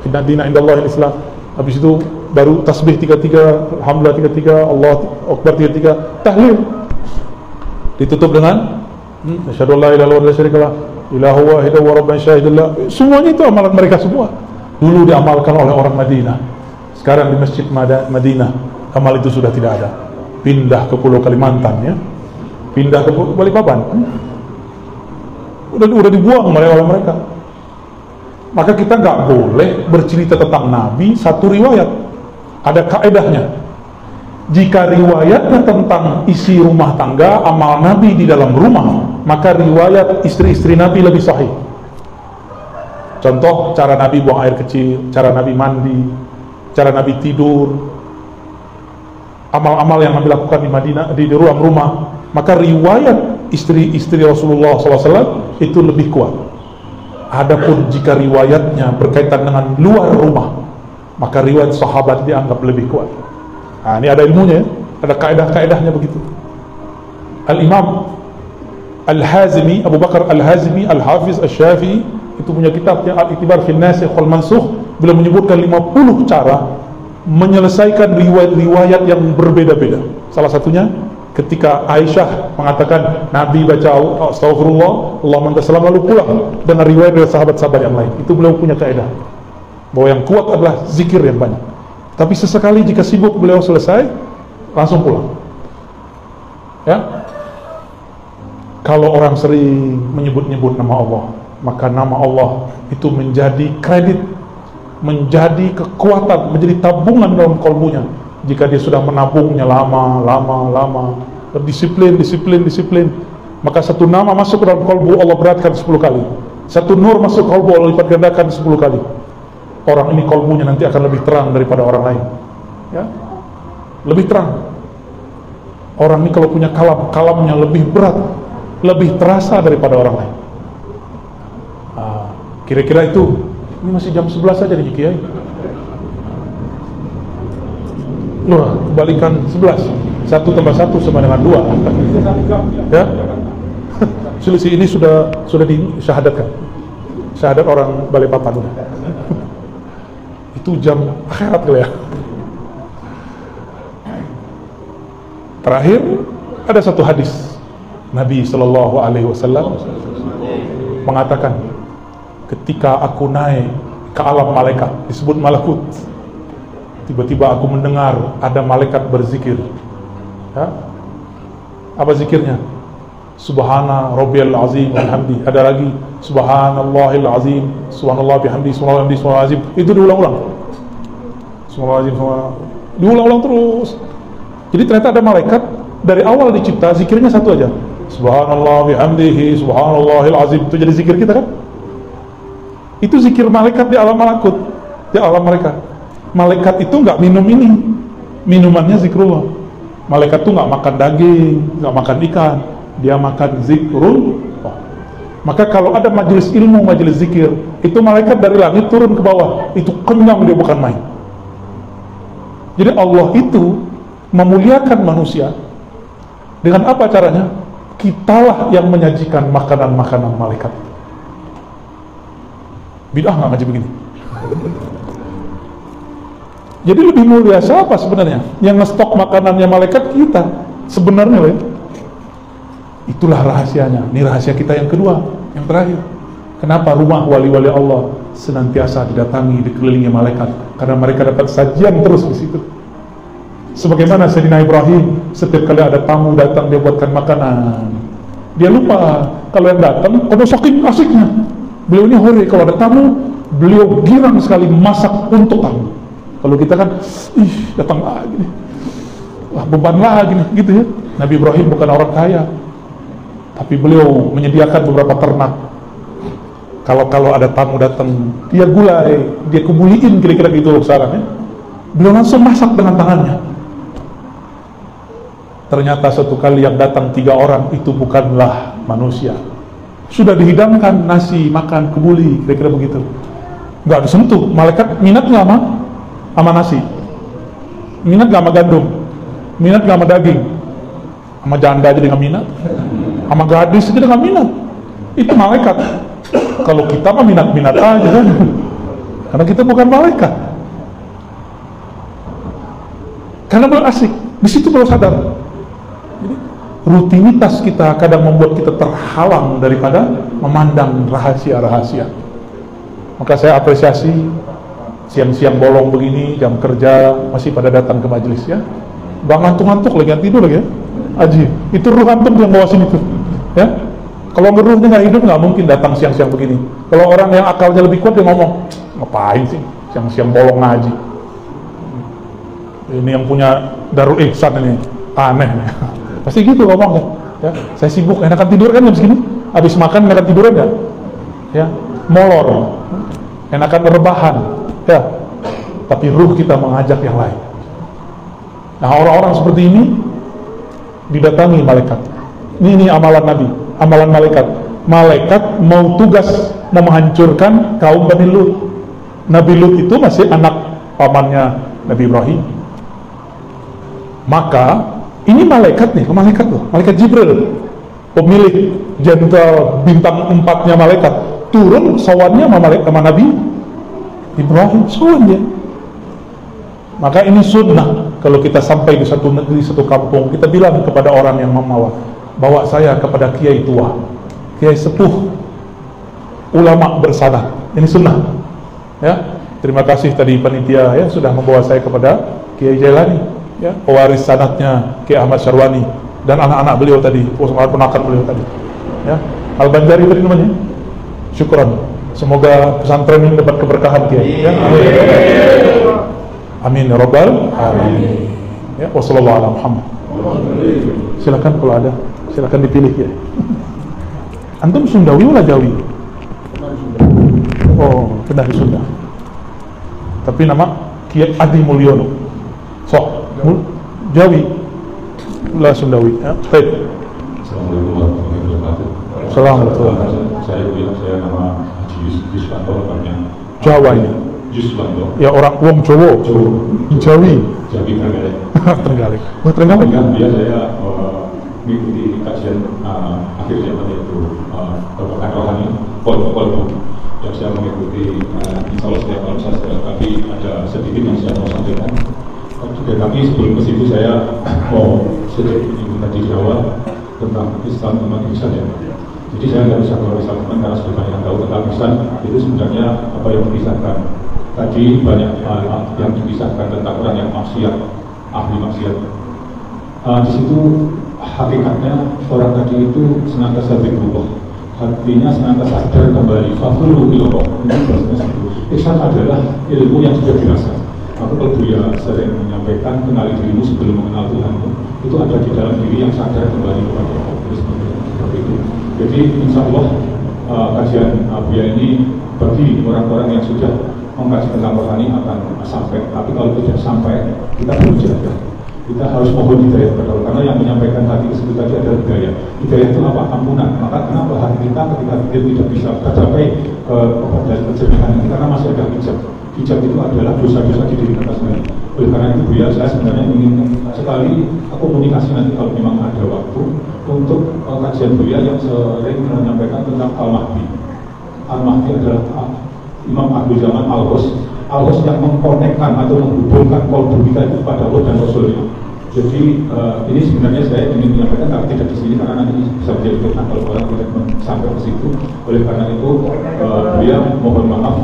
Inna dina indallahil Islam. Habis itu baru tasbih 33, alhamdulillah 33, Allah Akbar 33, tahlil. Ditutup dengan asyhadu an la ilaha illallah syarikalah, ilahu wahid wa rabban syahidillah. Semuanya itu amalan mereka semua. Dulu diamalkan oleh orang Madinah. Sekarang di Masjid Madinah amal itu sudah tidak ada. Pindah ke Pulau Kalimantan, ya. Pindah ke Balikpapan. Udah dibuang oleh mereka. Maka kita nggak boleh bercerita tentang Nabi satu riwayat. Ada kaedahnya. Jika riwayatnya tentang isi rumah tangga, amal Nabi di dalam rumah, maka riwayat istri-istri Nabi lebih sahih. Contoh, cara Nabi buang air kecil, cara Nabi mandi, cara Nabi tidur, amal-amal yang Nabi lakukan di Madinah, di ruang rumah, maka riwayat istri-istri Rasulullah SAW itu lebih kuat. Adapun jika riwayatnya berkaitan dengan luar rumah, maka riwayat sahabat dianggap lebih kuat. Nah, ini ada ilmunya, ya. Ada kaedah-kaedahnya begitu. Al-Imam Al-Hazimi, Abu Bakar Al-Hazimi, Al-Hafiz Al-Syafi'i, itu punya kitabnya Al-I'tibar fil Nasikh wal Mansukh. Beliau menyebutkan 50 cara menyelesaikan riwayat-riwayat yang berbeda-beda. Salah satunya ketika Aisyah mengatakan Nabi baca astagfirullah, Allahumma anta salam, lalu pulang dengan riwayat dari sahabat-sahabat yang lain. Itu beliau punya kaidah bahwa yang kuat adalah zikir yang banyak. Tapi sesekali jika sibuk beliau selesai langsung pulang. Ya. Kalau orang sering menyebut-nyebut nama Allah, maka nama Allah itu menjadi kredit, menjadi kekuatan, menjadi tabungan dalam kalbunya. Jika dia sudah menabungnya lama, berdisiplin, maka satu nama masuk ke dalam kalbu, Allah beratkan 10 kali. Satu nur masuk ke kalbu, Allah lipat gandakan 10 kali. Orang ini kalbunya nanti akan lebih terang daripada orang lain. Ya, lebih terang. Orang ini kalau punya kalamnya lebih berat, lebih terasa daripada orang lain. Kira-kira itu. Ini masih jam 11 saja nih, Kiai. Loh, kebalikan 11. 1 tambah 1 sama dengan 2. Ya. Selisih ini sudah disyahadatkan. Syahadat orang Balikpapan udah. Itu jam akhirat kali ya. Terakhir ada satu hadis Nabi Shallallahu Alaihi Wasallam mengatakan, ketika aku naik ke alam malaikat, disebut malakut, tiba-tiba aku mendengar ada malaikat berzikir. Ya? Apa zikirnya? Subhana Rabbiyal Azim Alhamdi. Ada lagi Subhanallahil Azim, Subhanallah bihamdi, Subhanallah bihamdi, Subhanallah azim. Itu diulang-ulang. Subhanallah azim, diulang-ulang terus. Jadi ternyata ada malaikat dari awal dicipta zikirnya satu aja. Subhanallah bihamdihi, Subhanallahil azim. Itu jadi zikir kita kan? Itu zikir malaikat di alam malakut, di alam malaikat. Malaikat itu nggak minum ini, minumannya zikrullah. Malaikat itu nggak makan daging, nggak makan ikan, dia makan zikrullah. Maka kalau ada majelis ilmu, majelis zikir, itu malaikat dari langit turun ke bawah, itu kenyang, dia bukan main. Jadi Allah itu memuliakan manusia dengan apa caranya? Kitalah yang menyajikan makanan-makanan malaikat. Bid'ah nggak ngaji begini? Jadi lebih mulia siapa sebenarnya? Yang ngestok makanannya malaikat kita sebenarnya, ya? Itulah rahasianya. Ini rahasia kita yang kedua, yang terakhir. Kenapa rumah wali-wali Allah senantiasa didatangi, dikelilingi malaikat? Karena mereka dapat sajian terus di situ. Sebagaimana Sayyidina Ibrahim, setiap kali ada tamu datang dia buatkan makanan. Dia lupa kalau yang datang, kalau saking asiknya. Beliau ini hore, kalau ada tamu, beliau girang sekali masak untuk tamu. Kalau kita kan, datang lagi nih, wah beban lagi nih, gitu ya. Nabi Ibrahim bukan orang kaya, tapi beliau menyediakan beberapa ternak. Kalau ada tamu datang, dia gulai, dia kebuliin, kira-kira gitu loh sarannya. Beliau langsung masak dengan tangannya. Ternyata satu kali yang datang 3 orang itu bukanlah manusia. Sudah dihidangkan nasi, makan, kebuli, kira-kira begitu. Nggak disentuh, malaikat minat nggak sama nasi, minat nggak sama gandum, minat nggak sama daging, sama janda aja dengan minat, sama gadis aja dengan minat. Itu malaikat. Kalau kita mah minat-minat aja kan, karena kita bukan malaikat. Karena baru asik, di situ baru sadar. Jadi, rutinitas kita kadang membuat kita terhalang daripada memandang rahasia-rahasia. Maka saya apresiasi siang-siang bolong begini, jam kerja masih pada datang ke majelis ya. Bang ngantuk-ngantuk lagi, tidur lagi ya. Aji, itu ruh antum yang bawa sini tuh. Ya. Kalau ruhnya nggak hidup nggak mungkin datang siang-siang begini. Kalau orang yang akalnya lebih kuat dia ngomong, ngapain sih siang-siang bolong ngaji? Ini yang punya Darul Ihsan ini aneh nih. Pasti gitu ngomongnya. Ya, saya sibuk, enakan tidur kan jam segini. Habis makan enakan tiduran ya? Ya, molor. Enakan rebahan. Ya. Tapi ruh kita mengajak yang lain. Nah, orang-orang seperti ini didatangi malaikat. Ini amalan Nabi, amalan malaikat. Malaikat mau tugas mau menghancurkan kaum Bani Lut. Nabi Lut itu masih anak pamannya Nabi Ibrahim. Maka ini malaikat nih, malaikat loh, malaikat Jibril, pemilik jenderal bintang 4-nya malaikat, turun sawannya sama Nabi Ibrahim, sawan dia. Maka ini sunnah. Kalau kita sampai di satu negeri, satu kampung, kita bilang kepada orang yang membawa, bawa saya kepada kiai tua, kiai sepuh, ulama bersanad. Ini sunnah. Ya, terima kasih tadi panitia ya sudah membawa saya kepada Kiai Jailani, ya, pewaris sanadnya Kiai Ahmad Syarwani dan anak-anak beliau tadi, ponakan beliau tadi. Ya, Al-Banjari tadi namanya. Syukran. Semoga pesantren ini dapat keberkahan Kiai. Ya, amin. Amin ya rabbal alamin. Ya, wassallallahu ala Muhammad. Silakan kalau ada, silakan dipilih ya. Antum Sundawi atau Jawi? Oh, pindah di Sunda. Tapi nama Kiai Adi Mulyono. Sok, Jawi. Lah Sundawi. Ya, baik. Assalamualaikum warahmatullahi wabarakatuh. Assalamualaikum. Saya nama Haji Yuswanto, namanya. Jawa ini. Yuswanto. Ya orang Wong Jawa. Jawi. Jawi Trenggalek. Trenggalek. Oh, Trenggalek. Dengan dia saya mengikuti kajian akhir zaman itu. rohani, kolbu yang saya mengikuti. Insya Allah setiap malam saya tapi ada sedikit yang saya mau sampaikan. Juga kami sebelum ke situ saya mau sedikit ini tadi di awal tentang Islam umat Islam ya. Jadi saya nggak bisa kalau Islam karena sudah banyak yang tahu tentang Islam itu sebenarnya apa yang dipisahkan. Tadi banyak yang dipisahkan tentang orang yang maksiat, ahli maksiat. Di situ hakikatnya orang tadi itu senantiasa berubah, hatinya senantiasa sadar kembali. Fakulu ilallah. Ihsan adalah ilmu yang sudah dirasa. Maka kalau dia sering menyampaikan kenali dirimu sebelum mengenal Tuhanmu, itu ada di dalam diri yang sadar kembali kepada Allah. Seperti itu. Jadi insya Allah kajian Abuya ini bagi orang-orang yang sudah mengkaji tentang rohani akan sampai. Tapi kalau tidak sampai, kita perlu jaga. Kita harus mohon hidayah kepada Allah. Karena yang menyampaikan hati tersebut tadi adalah hidayah. Hidayah itu apa? Ampunan. Maka kenapa hati kita ketika kita tidak bisa tercapai kepada kejernihan ini? Karena masih ada hijab. Hijab itu adalah dosa-dosa di diri kita sendiri. Oleh karena itu saya sebenarnya ingin sekali komunikasi nanti kalau memang ada waktu untuk kajian Buya yang sering menyampaikan tentang Al-Mahdi. Al-Mahdi adalah Imam Akhir Zaman Al-Hos yang mengkonekkan atau menghubungkan kolbu kita itu kepada Allah dan Rasulnya. Jadi ini sebenarnya saya ingin menyampaikan tapi tidak di sini karena nanti bisa menjadi fitnah kalau orang tidak sampai ke situ. Oleh karena itu Buya mohon maaf.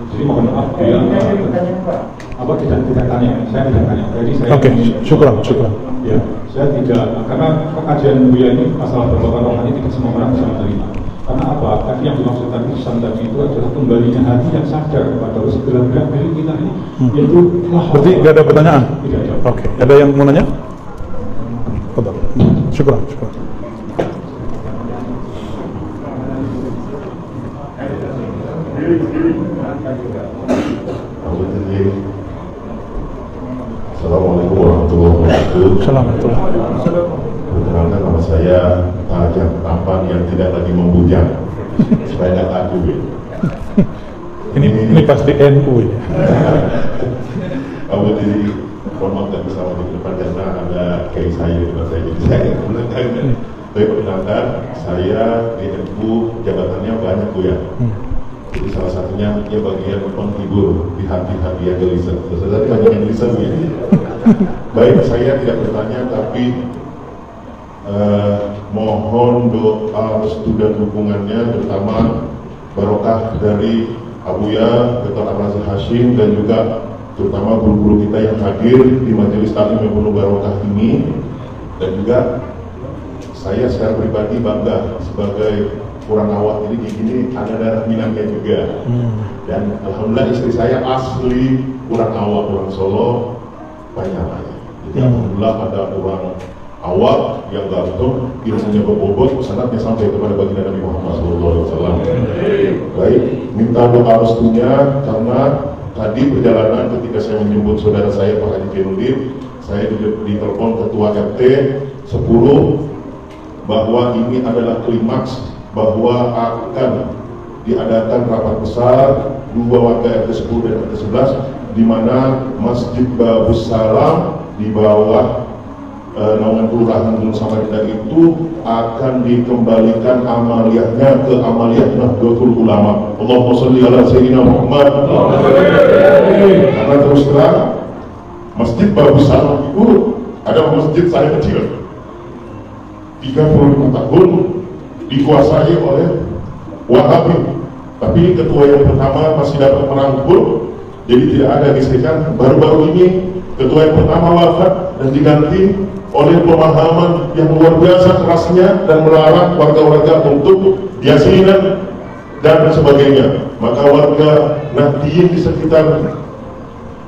Jadi mohon maaf Buya apa tidak tanya, saya tidak tanya. Jadi saya syukur. Ya, saya tidak karena kajian Buya ini masalah berbakar rohani tidak semua orang bisa menerima. Karena apa? Tadi yang dimaksudkan Ihsan tadi itu adalah kembalinya hati yang sadar kepada segala gerak milik kita ini, yaitu berarti nggak ada pertanyaan? Tidak ada. Oke. Ada yang mau nanya? Syukur. Assalamualaikum warahmatullahi wabarakatuh. Assalamualaikum. Perkenalkan nama saya Tajam Tampan yang tidak lagi membujang supaya tidak takut. Ini pasti NU ya. Kamu di promote dan bersama di depan karena ada kayak saya di depan saya, jadi saya menentangnya. Tapi perkenalkan saya di NU jabatannya banyak Bu ya. Jadi salah satunya dia bagian penghibur di hati-hati yang gelisah. Tadi banyak yang gelisah Bu ya. Baik, saya tidak bertanya tapi mohon doa restu dan dukungannya terutama barokah dari Abuya, Dr. Amrazil Hashim dan juga terutama guru-guru kita yang hadir di majelis taklim yang penuh barokah ini. Dan juga saya secara pribadi bangga sebagai orang awak ini gini ada darah Minangnya juga. Dan alhamdulillah istri saya asli orang awak, orang Solo banyak. Jadi alhamdulillah ada orang awak yang ganteng, ilmunya berbobot, sanatnya sampai kepada baginda Nabi Muhammad SAW. Baik, minta doa restunya karena tadi perjalanan ketika saya menjemput saudara saya Pak Haji Firudin, saya ditelepon ketua RT 10 bahwa ini adalah klimaks bahwa akan diadakan rapat besar dua warga RT 10 dan RT 11 di mana Masjid Babus Salam di bawah naungan Kelurahan Gunung Samarinda itu akan dikembalikan amaliyahnya ke amaliyah Nahdlatul Ulama. Allahumma sholli ala sayyidina Muhammad. Karena terus terang Masjid Babus Salam itu adalah masjid saya kecil 35 tahun dikuasai oleh Wahabi, tapi ketua yang pertama masih dapat merangkul, jadi tidak ada gesekan. Baru-baru ini ketua yang pertama wafat dan diganti oleh pemahaman yang luar biasa kerasnya dan melarang warga-warga untuk yasinan dan sebagainya. Maka warga Nahdliyin di sekitar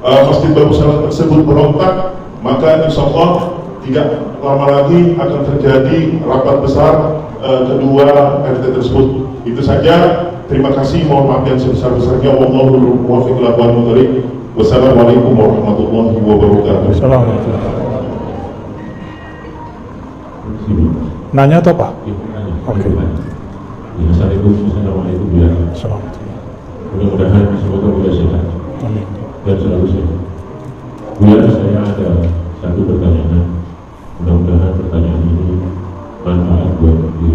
Masjid Babus Salam tersebut berontak. Maka insya Allah tidak lama lagi akan terjadi rapat besar kedua RT tersebut. Itu saja. Terima kasih. Mohon maaf yang sebesar-besarnya. Wallahul muwaffiq ila aqwamit thoriq. Wassalamualaikum warahmatullahi wabarakatuh. Assalamualaikum. Nanya atau apa? Oke. Assalamualaikum ya. Mudah-mudahan semoga Buya sehat dan selalu sehat. Buya, saya ada satu pertanyaan. Mudah-mudahan pertanyaan ini manfaat buat diri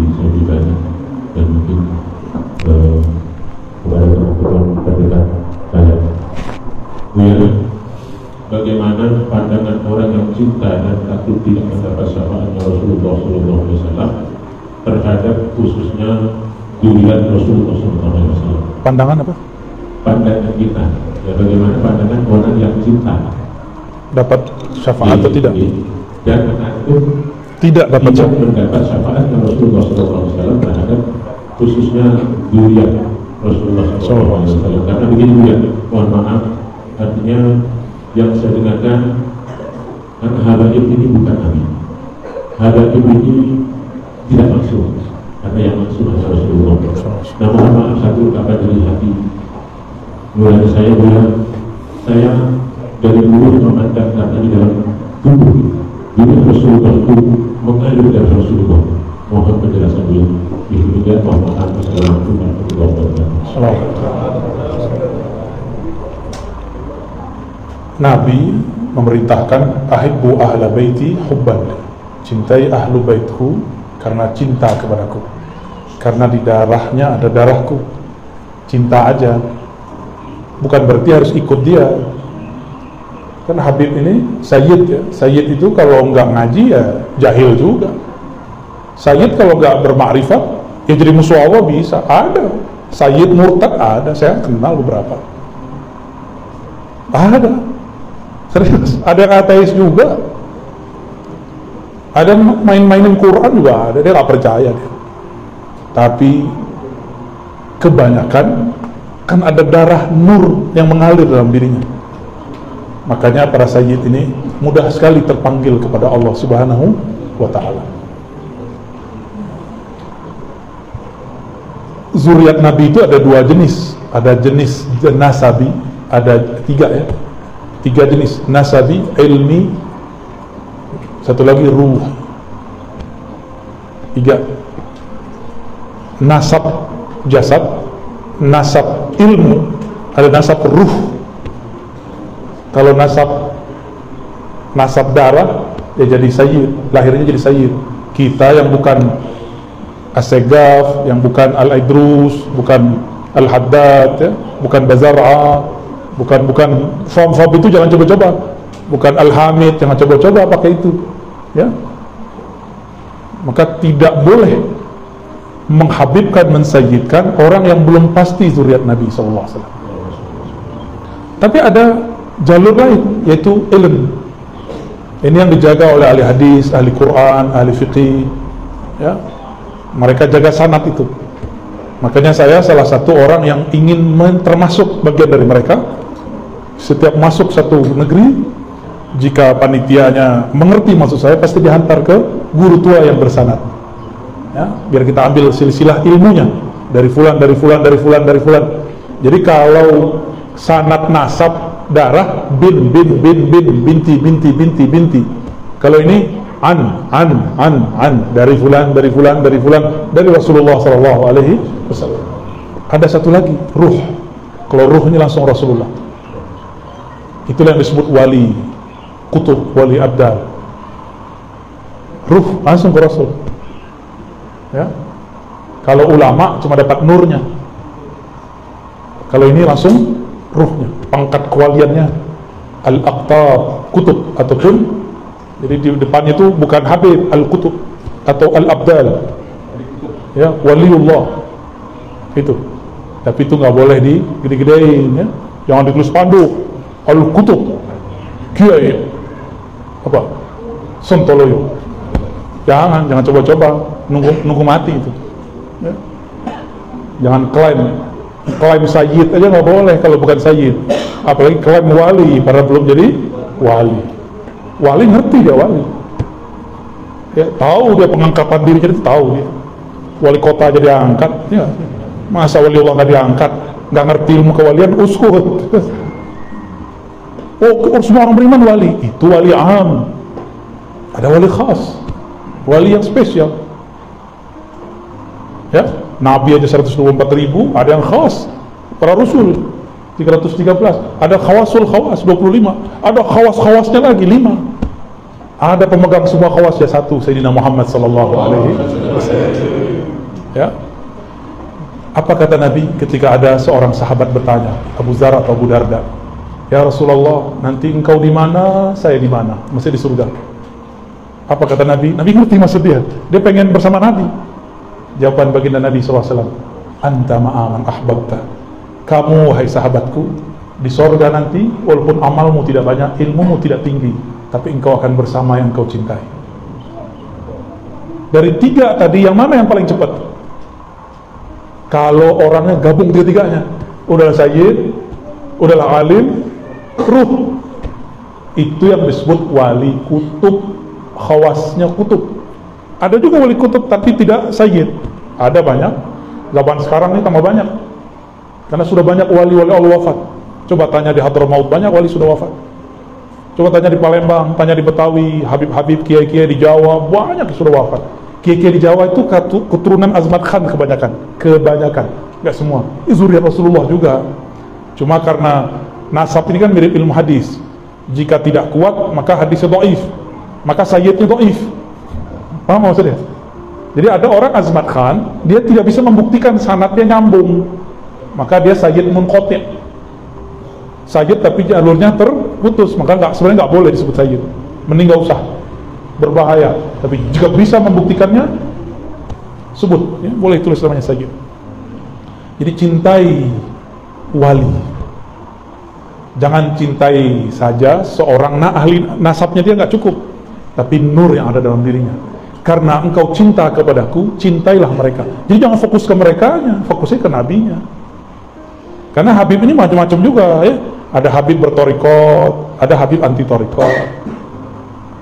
terdekat saya. Buya, bagaimana pandangan orang yang cinta dan takut tidak mendapat syafaatnya Rasulullah SAW terhadap khususnya durian Rasulullah SAW? Pandangan apa? Pandangan kita, ya, bagaimana pandangan orang yang cinta Dapat syafaat atau tidak? Dan takut Tidak dapat tidak syafaat. mendapat syafaatnya Rasulullah SAW terhadap khususnya durian Rasulullah SAW. Karena begini ya, mohon maaf, artinya yang saya dengarkan habaib ini bukan kami. Habaib ini tidak langsung, karena yang langsung adalah Rasulullah. Nah, mohon maaf, satu ungkapan dari hati nurani saya bilang, saya dari dulu memandang karena di dalam tubuh dunia Rasulullah itu mengalir dari Rasulullah. Mohon penjelasan beliau. Bismillah, mohon maaf. Assalamualaikum warahmatullahi wabarakatuh. Nabi memerintahkan ahibbu ahla baiti hubban, cintai ahlu baitku karena cinta kepadaku, karena di darahnya ada darahku. Cinta aja, bukan berarti harus ikut dia. Kan Habib ini Sayyid ya. Sayyid itu kalau nggak ngaji ya jahil juga. Sayyid kalau nggak bermakrifat ya jadi musuh Allah bisa. Ada Sayyid murtad, ada, saya kenal beberapa. Ada, serius. Ada yang ateis juga. Ada main-mainin Quran juga ada, dia nggak percaya dia. Tapi kebanyakan kan ada darah nur yang mengalir dalam dirinya. Makanya para sayyid ini mudah sekali terpanggil kepada Allah Subhanahu wa ta'ala. Zuriat Nabi itu ada dua jenis. Ada jenis nasabi, ada tiga ya. Tiga jenis, nasabi, ilmi, satu lagi ruh. Tiga. Nasab jasad, nasab ilmu, ada nasab ruh. Kalau nasab darah, ya jadi sayyid, lahirnya jadi sayyid. Kita yang bukan As-Segaf, yang bukan Al-Idrus, bukan Al-Haddad ya, bukan Bazar'a, bukan form-form itu jangan coba-coba. Bukan Al-Hamid, jangan coba-coba pakai itu ya. Maka tidak boleh menghabibkan, mensayyidkan orang yang belum pasti zuriat Nabi SAW. Tapi ada jalur lain, yaitu ilmu. Ini yang dijaga oleh ahli hadis, ahli Quran, ahli fiqih ya. Mereka jaga sanad itu. Makanya saya salah satu orang yang ingin termasuk bagian dari mereka. Setiap masuk satu negeri, jika panitianya mengerti maksud saya, pasti dihantar ke guru tua yang bersanad ya, biar kita ambil silsilah ilmunya dari fulan, dari fulan, dari fulan, dari fulan. Jadi kalau sanad nasab darah bin binti binti. Kalau ini an dari fulan, dari fulan, dari fulan, dari Rasulullah SAW. Ada satu lagi ruh. Kalau ruhnya langsung Rasulullah. Itulah yang disebut wali kutub, wali abdal. Ruh langsung ke Rasul. Ya. Kalau ulama cuma dapat nurnya. Kalau ini langsung ruhnya, pangkat kewaliannya, al-aqtab, kutub, ataupun jadi di depannya itu bukan Habib, al-kutub atau al-abdal ya, waliullah itu. Tapi itu nggak boleh digede-gedein ya, jangan ditulis spanduk al-kutub kiai apa Sontoloyo, jangan coba-coba, nunggu mati itu ya. Jangan klaim sayyid aja nggak boleh kalau bukan sayyid, apalagi klaim wali pada belum jadi wali. Wali ngerti dia wali ya, tahu dia pengangkatan diri, jadi tahu dia wali kota jadi angkat ya. Masa wali Allah nggak diangkat, nggak ngerti ilmu kewalian, uskut. Oh, semua orang beriman wali, itu wali am. Ada wali khas, wali yang spesial ya. Nabi aja 124.000, ada yang khas. Para Rasul 313, ada khawasul khawas 25, ada khawas-khawasnya lagi 5. Ada pemegang semua khawas ya, satu Sayyidina Muhammad sallallahu alaihi wasallam. Ya. Apa kata Nabi ketika ada seorang sahabat bertanya, Abu Dzar atau Abu Darda, "Ya Rasulullah, nanti engkau di mana, saya di mana?" Mesti di surga. Apa kata Nabi? Nabi ngerti maksud dia. Dia pengen bersama Nabi. Jawaban baginda Nabi SAW, "Anta ma'aman ahbabta." Kamu, wahai sahabatku, di sorga nanti, walaupun amalmu tidak banyak, ilmumu tidak tinggi, tapi engkau akan bersama yang kau cintai. Dari tiga tadi, yang mana yang paling cepat? Kalau orangnya gabung tiga-tiganya, udahlah sayyid, udahlah alim, ruh, itu yang disebut wali kutub, khawasnya kutub. Ada juga wali kutub tapi tidak sayyid. Ada banyak. Zaman sekarang ini tambah banyak, karena sudah banyak wali-wali Allah wafat. Coba tanya di Hadramaut, banyak wali sudah wafat. Coba tanya di Palembang, tanya di Betawi, Habib-habib, kiai-kiai di Jawa, banyak yang sudah wafat. Kiai-kiai di Jawa itu keturunan Azmat Khan kebanyakan, nggak semua. Zuriat Rasulullah juga. Cuma karena nasab ini kan mirip ilmu hadis. Jika tidak kuat, maka hadisnya dhaif, maka sayyidnya dhaif. Paham maksudnya? Jadi ada orang Azmat Khan, dia tidak bisa membuktikan sanadnya nyambung, maka dia sayyid munqati'. Sayyid tapi jalurnya terputus, maka sebenarnya nggak boleh disebut sayyid. Mending nggak usah, berbahaya. Tapi jika bisa membuktikannya, sebut, ya, boleh tulis namanya sayyid. Jadi cintai wali, jangan cintai saja seorang ahli nasabnya dia nggak cukup, tapi nur yang ada dalam dirinya. Karena engkau cinta kepadaku, cintailah mereka. Jadi jangan fokus ke mereka, fokusnya ke nabinya. Karena Habib ini macam-macam juga, ya. Ada Habib bertorikot, ada Habib anti torikot,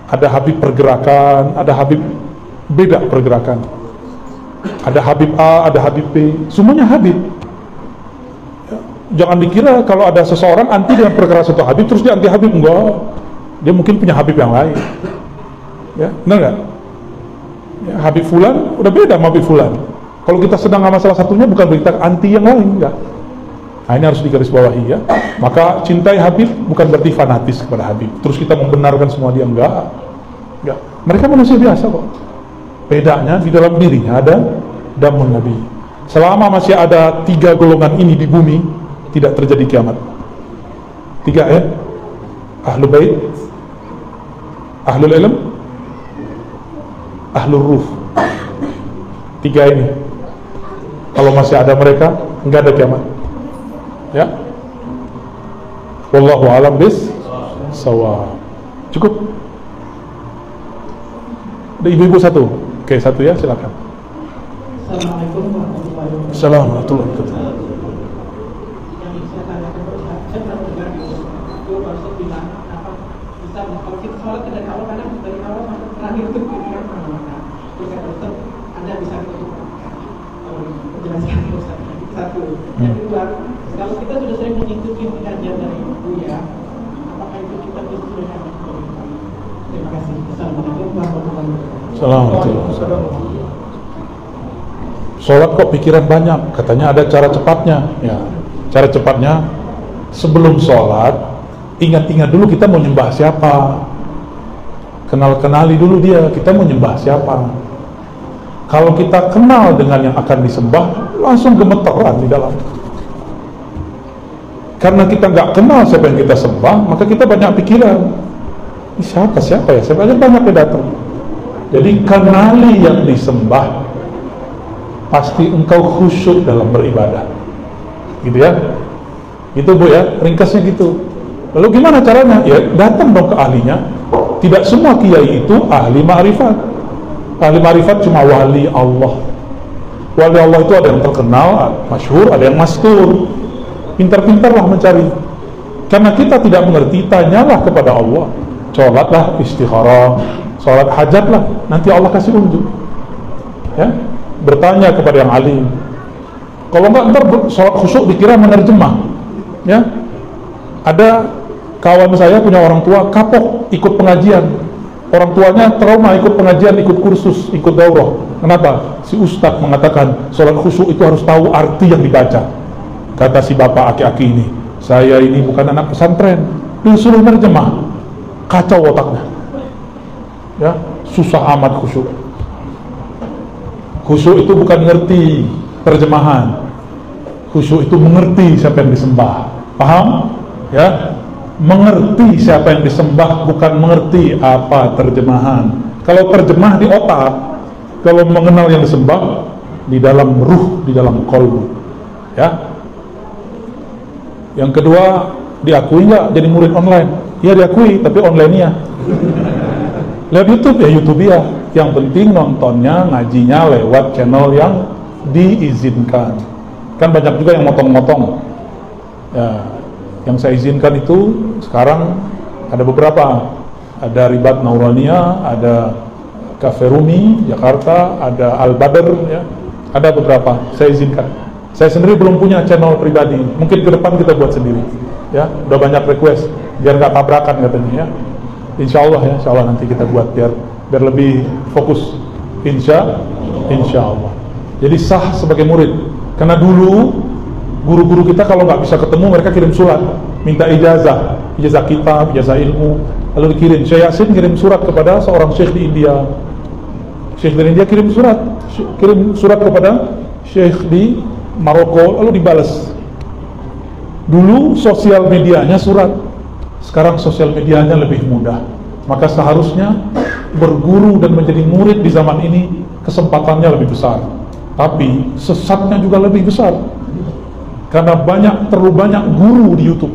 ada Habib pergerakan, ada Habib beda pergerakan, ada Habib A, ada Habib B, semuanya Habib. Ya, jangan dikira kalau ada seseorang anti dengan pergerakan satu Habib terus dia anti Habib, enggak. Dia mungkin punya Habib yang lain. Ya, benar nggak? Ya, Habib Fulan udah beda sama Habib Fulan. Kalau kita sedang sama salah satunya, bukan berarti kita anti yang lain, enggak. Nah, ini harus digarisbawahi, ya. Maka cintai Habib bukan berarti fanatis kepada Habib. Terus kita membenarkan semua dia, enggak. Mereka manusia biasa kok. Bedanya di dalam dirinya ada damun Nabi. Selama masih ada tiga golongan ini di bumi, tidak terjadi kiamat. Tiga, ya. Ahlul bait, ahlul ilm, ahlul ruh. Tiga ini, kalau masih ada mereka, enggak ada kiamat. Ya, wallahu a'lam bis-shawab. Cukup. Ada ibu-ibu satu. Oke, satu ya, silakan. Assalamualaikum warahmatullahi wabarakatuh. Assalamualaikum warahmatullahi wabarakatuh. Yang saya tanyakan, saya pernah dengar di itu Rasul bilang apa bisa kalau kita sholat dari awal, kadang dari awal sampai terakhir itu kita mana. Terus kata Ustaz, Anda bisa untuk menjelaskan Ustaz. Satu. Yang kedua, kalau kita sudah sering mengikuti pengajian dari Buya, apakah itu kita bisa dengan terima kasih. Assalamualaikum warahmatullahi wabarakatuh. Assalamualaikum. Sholat kok pikiran banyak, katanya ada cara cepatnya. Ya, cara cepatnya sebelum sholat, ingat-ingat dulu kita mau nyembah siapa. Kenali dulu dia, kita mau nyembah siapa. Kalau kita kenal dengan yang akan disembah, langsung gemeteran di dalam. Karena kita nggak kenal siapa yang kita sembah, maka kita banyak pikiran. Ini siapa ya? Siapa aja banyak yang datang. Jadi kenali yang disembah, pasti engkau khusyuk dalam beribadah. Gitu ya? Gitu Bu ya, ringkasnya gitu. Lalu gimana caranya? Ya datang dong ke ahlinya. Tidak semua kiai itu ahli ma'rifat. Ahli ma'rifat cuma wali Allah. Wali Allah itu ada yang terkenal, masyhur, ada yang mastur. Pintar-pintarlah mencari. Karena kita tidak mengerti, tanyalah kepada Allah. Sholatlah istikharah, sholat hajatlah, nanti Allah kasih unjuk. Ya, bertanya kepada yang alim. Kalau enggak, ntar sholat khusyuk dikira menerjemah. Ya, ada kawan saya punya orang tua kapok ikut pengajian. Orang tuanya trauma ikut pengajian, ikut kursus, ikut daurah. Kenapa? Si ustadz mengatakan sholat khusyuk itu harus tahu arti yang dibaca. Kata si bapak aki-aki ini, saya ini bukan anak pesantren, disuruh menerjemah, kacau otaknya. Ya, susah amat khusyuk. Khusyuk itu bukan ngerti terjemahan, Khusyuk itu mengerti siapa yang disembah. Paham? Ya, mengerti siapa yang disembah, bukan mengerti apa terjemahan. Kalau terjemah di otak, kalau mengenal yang disembah di dalam ruh, di dalam qalbu. Ya. Yang kedua, diakui nggak jadi murid online? Ya diakui, tapi online-nya. Lewat YouTube ya YouTube ya. Yang penting nontonnya, ngajinya lewat channel yang diizinkan. Kan banyak juga yang motong-motong. Ya, yang saya izinkan itu sekarang ada beberapa. Ada Ribat Naurania, ada Cafe Rumi Jakarta, ada Al Badr, ya. Ada beberapa saya izinkan. Saya sendiri belum punya channel pribadi. Mungkin ke depan kita buat sendiri. Ya, udah banyak request biar nggak tabrakan katanya ya. Insya Allah nanti kita buat biar lebih fokus. Insya Allah. Jadi sah sebagai murid. Karena dulu guru-guru kita kalau nggak bisa ketemu mereka kirim surat, minta ijazah kitab, ijazah ilmu, lalu dikirim. Syekh Yasin kirim surat kepada seorang syekh di India. Syekh dari India kirim surat kepada syekh di Maroko, lalu dibalas. Dulu sosial medianya surat, sekarang sosial medianya lebih mudah. Maka seharusnya berguru dan menjadi murid di zaman ini kesempatannya lebih besar. Tapi sesatnya juga lebih besar. Karena terlalu banyak guru di YouTube.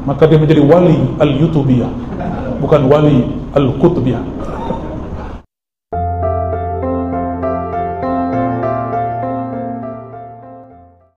Maka dia menjadi wali al-YouTubiyah, bukan wali al-Qutbiyah.